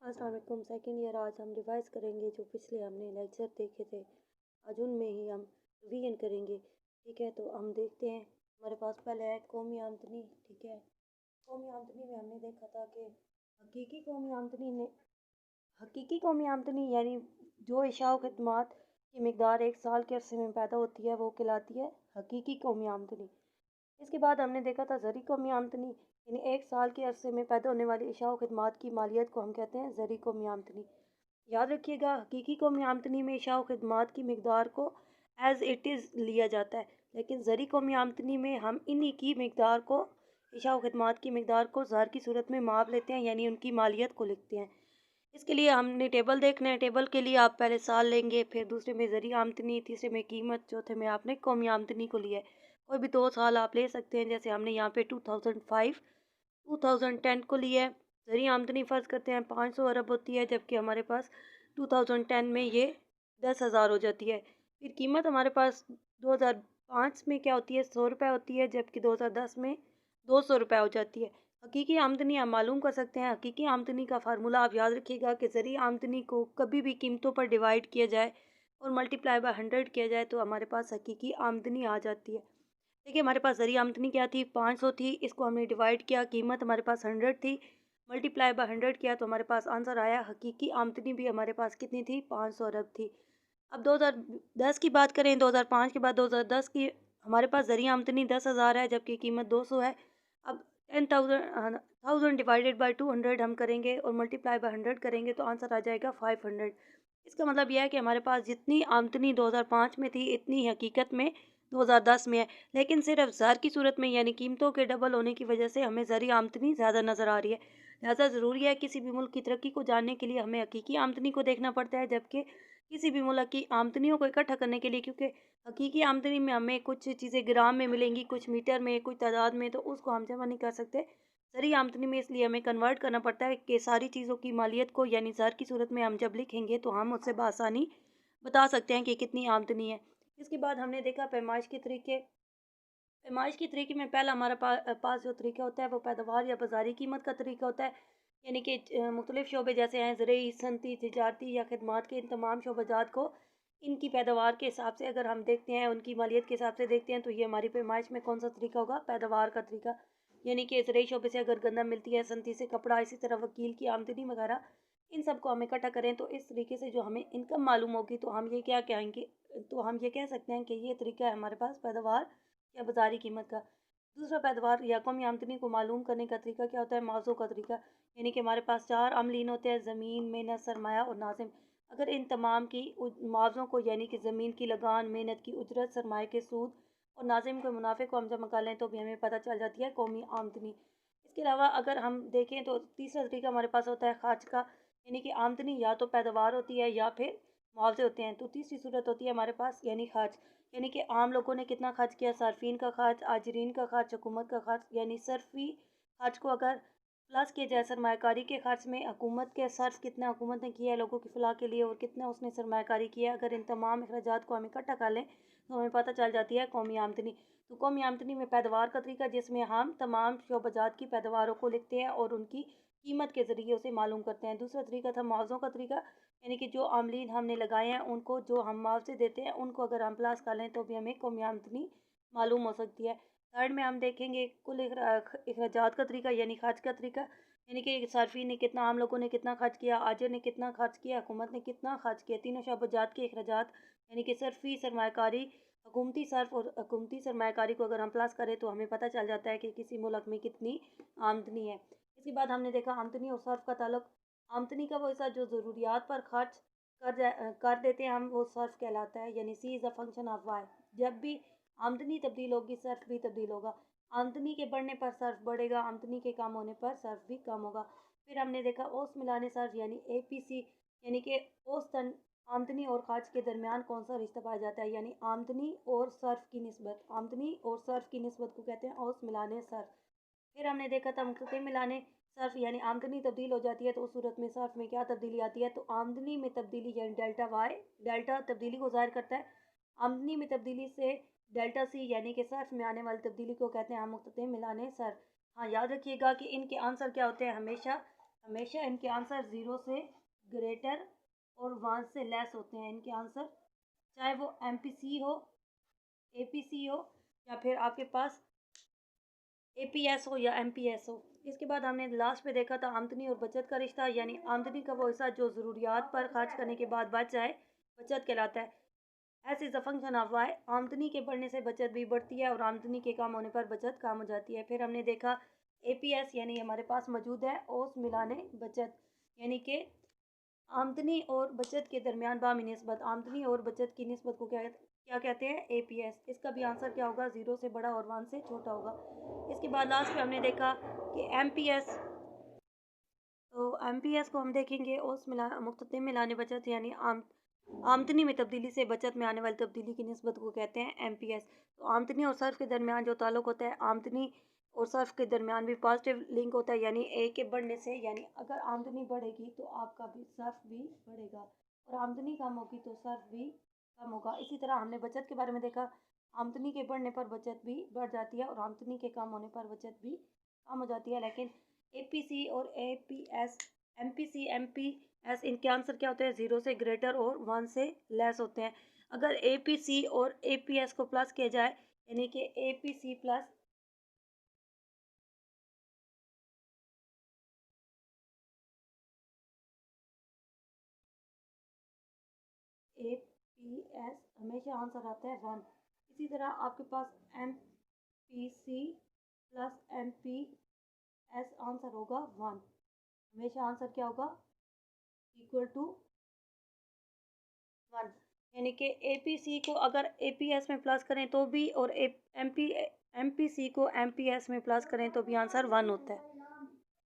अस्सलाम वालेकुम। Second year आज हम रिवाइज करेंगे जो पिछले हमने लेक्चर देखे थे। आज उनमें ही हम रिवीजन करेंगे। ठीक है, तो हम देखते हैं। हमारे पास पहले है कौमी आमदनी। ठीक है, कौमी आमदनी में हमने देखा था कि हकीकी कौमी आमदनी ने हकीकी कौमी आमदनी यानी जो इशाओ खदमात की मकदार एक साल के अरसे में पैदा होती है वो कहलाती है हकीकी कौमी आमदनी। इसके बाद हमने देखा था ज़री कौमी आमदनी यानी एक साल के अरसे में पैदा होने वाली इशाओ और खदमात की मालियत को हम कहते हैं ज़री कौमी आमदनी। याद रखिएगा, हकीकी कौमी आमदनी में इशाओ और खदमात की मकदार को एज़ इट इज़ लिया जाता है, लेकिन ज़री कौमी आमदनी में हम इन्हीं की मकदार को इशाओ और खदमात की मकदार को ज़र की सूरत में माप लेते हैं, यानी उनकी मालियत को लिखते हैं। इसके लिए हमने टेबल देखना है। टेबल के लिए आप पहले साल लेंगे, फिर दूसरे में ज़री आमदनी, तीसरे में कीमत, चौथे में आपने कौमी आमदनी को लिया है। कोई भी 2 साल आप ले सकते हैं, जैसे हमने यहाँ पे 2005 2010 को लिया है। ज़री आमदनी फ़र्ज़ करते हैं 500 अरब होती है, जबकि हमारे पास 2010 में ये 10,000 हो जाती है। फिर कीमत हमारे पास 2005 में क्या होती है, 100 रुपये होती है, जबकि 2010 में 200 रुपये हो जाती है। हकीकी आमदनी हम मालूम कर सकते हैं। हकीकी आमदनी का फार्मूला आप याद रखिएगा कि ज़री आमदनी को कभी भी कीमतों पर डिवाइड किया जाए और मल्टीप्लाई बाय 100 किया जाए तो हमारे पास हकीकी आमदनी आ जाती है। देखिए, हमारे पास ज़री आमदनी क्या थी, 500 थी। इसको हमने डिवाइड किया, कीमत हमारे पास 100 थी, मल्टीप्लाई बाय 100 किया तो हमारे पास आंसर आया। हकीकी आमदनी भी हमारे पास कितनी थी, 500 अरब थी। अब 2010 की बात करें, 2005 के बाद 2010 की, हमारे पास ज़री आमदनी 10,000 है, जबकि कीमत 200 है। अब 10,000 डिवाइडेड बाय 200 हम करेंगे और मल्टीप्लाई बाय 100 करेंगे तो आंसर आ जाएगा 500। इसका मतलब यह है कि हमारे पास जितनी आमदनी 2005 में थी इतनी हकीकत में 2010 में है, लेकिन सिर्फ ज़र की सूरत में यानी कीमतों के डबल होने की वजह से हमें ज़री आमदनी ज़्यादा नज़र आ रही है। लिहाजा ज़रूरी है किसी भी मुल्क की तरक्की को जानने के लिए हमें हकीकी आमदनी को देखना पड़ता है, जबकि किसी भी मुल्क की आमदनियों को इकट्ठा करने के लिए, क्योंकि हकीकी आमदनी में हमें कुछ चीज़ें ग्राम में मिलेंगी, कुछ मीटर में, कुछ तादाद में, तो उसको हम जमा नहीं कर सकते। ज़री आमदनी में इसलिए हमें कन्वर्ट करना पड़ता है कि सारी चीज़ों की मालियत को यानी ज़र की सूरत में हम जब लिखेंगे तो हम उससे बआसानी बता सकते हैं कि कितनी आमदनी है। इसके बाद हमने देखा पैमाइश के तरीके। पैमाइश के तरीके में पहला हमारे पास जो तरीका होता है वो पैदावार या बाज़ारी कीमत का तरीका होता है, यानी कि मुख्तलिफ़ शोबे जैसे हैं ज़रूरी, सनती, तिजारती या खदमात के इन तमाम शोबाजात को इनकी पैदावार के हिसाब से अगर हम देखते हैं, उनकी मालियत के हिसाब से देखते हैं, तो ये हमारी पैमाइश में कौन सा तरीका होगा, पैदावार का तरीका। यानी कि ज़रूरी शोबे से अगर गंदम मिलती है, सनती से कपड़ा, इसी तरह वकील की आमदनी वगैरह, इन सब को हम इकट्ठा करें तो इस तरीके से जो हमें इनकम मालूम होगी तो हम ये क्या कहेंगे, तो हम ये कह सकते हैं कि ये तरीका है हमारे पास पैदावार या बाज़ारी कीमत का। दूसरा पैदावार या कौमी आमदनी को मालूम करने का तरीका क्या होता है, मुआवज़ों का तरीका। यानी कि हमारे पास 4 अमलीन होते हैं, ज़मीन, मेहनत, सरमाया और नाज़िम। अगर इन तमाम की मुआवज़ों को यानी कि ज़मीन की लगान, मेहनत की उजरत, सरमाए के सूद और नाज़िम के मुनाफे को हम जमा कर लें तो भी हमें पता चल जाती है कौमी आमदनी। इसके अलावा अगर हम देखें तो तीसरा तरीका हमारे पास होता है खर्च का, यानी कि आमदनी या तो पैदावार होती है या फिर मुआवजे होते हैं। तो तीसरी सूरत होती है हमारे पास यानी खर्च, यानी कि आम लोगों ने कितना खर्च किया, सार्फिन का खर्च, आजरीन का खर्च, हुकूमत का खर्च। यानी सर्फी खर्च को अगर प्लस किया जाए सरमाकारी के खर्च में, हुकूमत के सर्फ कितना हुकूमत ने किया है लोगों की फलाह के लिए और कितना उसने सरमाकारी किया है, अगर इन तमाम अखराजात को हम इकट्ठा कर लें तो हमें पता चल जाती है कौमी आमदनी। तो कौमी आमदनी में पैदावार का तरीका, जिसमें हम तमाम शोबाजात की पैदावारों को लिखते हैं और उनकी कीमत के ज़रिए उसे मालूम करते हैं। दूसरा तरीका था मुआवज़ों का तरीका, यानी कि जो आमलीन हमने लगाए हैं उनको जो हम मुआवजे देते हैं उनको अगर हम प्लस कर लें तो भी हमें कौमी आमदनी मालूम हो सकती है। थर्ड में हम देखेंगे कुल अखराजात का तरीका यानी खर्च का तरीका, यानी कि सार्फिन ने कितना, आम लोगों ने कितना खर्च किया, आजिर ने कितना खर्च किया, हुकूमत ने कितना खर्च किया। तीनों शोबाजात के अखराजात यानी कि सर्फी, सरमाकारी, हुकूमती सर्फ और हुकूमती सरमाकारी को अगर हम प्लस करें तो हमें पता चल जाता है कि किसी मुल्क में कितनी आमदनी है। इसके बाद हमने देखा आमदनी और सर्फ का ताल्लुक। आमदनी का वो हिस्सा जो ज़रूरियात पर खर्च कर देते हैं हम, वो सर्फ कहलाता है, यानी C is a function of Y. जब भी आमदनी तब्दील होगी सर्फ भी तब्दील होगा। आमदनी के बढ़ने पर सर्फ बढ़ेगा, आमदनी के कम होने पर सर्फ भी कम होगा। फिर हमने देखा औस मिलाने सर्फ यानी APC, यानी कि औसतन आमदनी और खर्च के दरमियान कौन सा रिश्ता पाया जाता है, यानी आमदनी और सर्फ की निस्बत, आमदनी और सर्फ की निस्बत को कहते हैं औस मिलाने सर्फ। फिर हमने देखा था मुख्तते मिलाने सर्फ, यानी आमदनी तब्दील हो जाती है तो उस सूरत में सर्फ में क्या तब्दीली आती है, तो आमदनी में तब्दीली यानी डेल्टा वाई, डेल्टा तब्दीली को ज़ाहिर करता है। आमदनी में तब्दीली से डेल्टा सी यानी कि सर्फ में आने वाली तब्दीली को कहते हैं हम मुख्तते मिलाने सर्फ। हाँ, याद रखिएगा कि इनके आंसर क्या होते हैं, हमेशा हमेशा इनके आंसर 0 से ग्रेटर और 1 से लेस होते हैं इनके आंसर, चाहे वो एमपीसी हो, एपीसी हो, या फिर आपके पास एपीएस हो या एमपीएस हो। इसके बाद हमने लास्ट में देखा था आमदनी और बचत का रिश्ता, यानी आमदनी का वो हिस्सा जो ज़रूरियात पर खर्च करने के बाद बच जाए, बचत कहलाता है। S is a function of Y, आमदनी के बढ़ने से बचत भी बढ़ती है और आमदनी के कम होने पर बचत कम हो जाती है। फिर हमने देखा एपीएस यानी हमारे पास मौजूद है औस मिलाने बचत, यानी कि आमदनी और बचत के दरमियान बामी निस्बत, आमदनी और बचत की निस्बत को क्या कहते हैं, एपीएस। इसका भी आंसर क्या होगा, 0 से बड़ा और 1 से छोटा होगा। इसके बाद लास्ट में हमने देखा कि एमपीएस, तो एमपीएस को हम देखेंगे औस मुख्तते मिलाने बचत, यानी आमदनी में तब्दीली से बचत में आने वाली तब्दीली की निस्बत को कहते हैं एमपीएस। तो आमदनी और सर्फ के दरमियान जो ताल्लुक होता है, आमदनी और सर्फ के दरमियान भी पॉजिटिव लिंक होता है, यानी ए के बढ़ने से, यानी अगर आमदनी बढ़ेगी तो आपका भी सर्फ भी बढ़ेगा और आमदनी कम होगी तो सर्फ भी कम होगा। इसी तरह हमने बचत के बारे में देखा, आमदनी के बढ़ने पर बचत भी बढ़ जाती है और आमदनी के कम होने पर बचत भी कम हो जाती है। लेकिन एपीसी और एपीएस, एमपीसी, एमपीएस, इनके आंसर क्या होते हैं, 0 से ग्रेटर और 1 से लेस होते हैं। अगर एपीसी और एपीएस को प्लस किया जाए, यानी कि एपीसी प्लस एपीएस, हमेशा आंसर आता है 1। इसी तरह आपके पास एमपीसी प्लस एमपीएस आंसर होगा 1, हमेशा आंसर क्या होगा, इक्वल टू 1। यानी कि एपीसी को अगर एपीएस में प्लस करें तो भी, और एमपीसी को एमपीएस में प्लस करें तो भी आंसर 1 होता है।